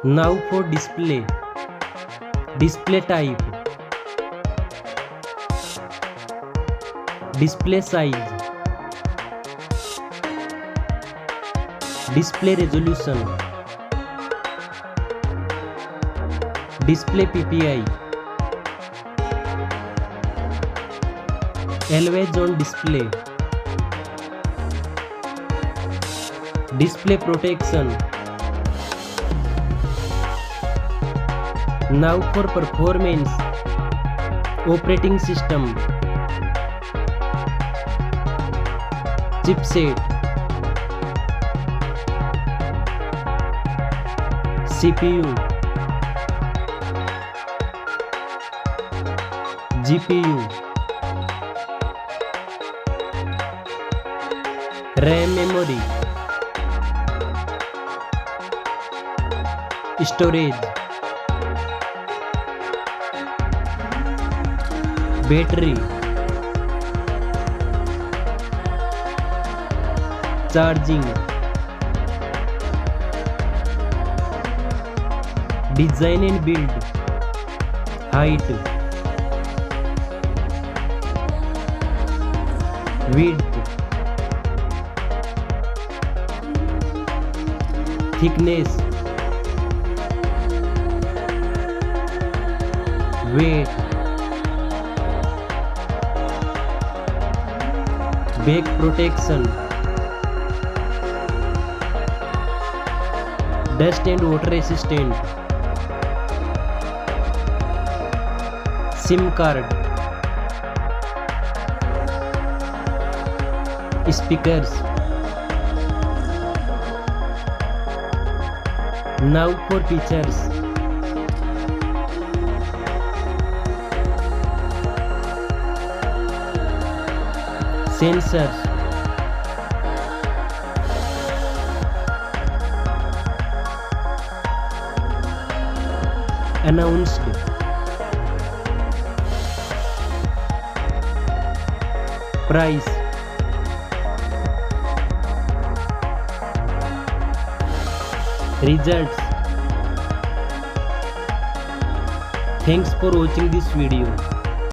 Now for display. Display type. Display size. Display resolution. Display PPI. Always on display. Display protection. Now for performance. Operating system. Chipset. CPU. GPU. RAM memory. Storage. Battery. Charging. Design and build. Height. Width. Thickness. Weight. Back protection. Dust and water resistant. SIM card. Speakers. Now for features. Sensors. Announced. Price. Results. Thanks for watching this video.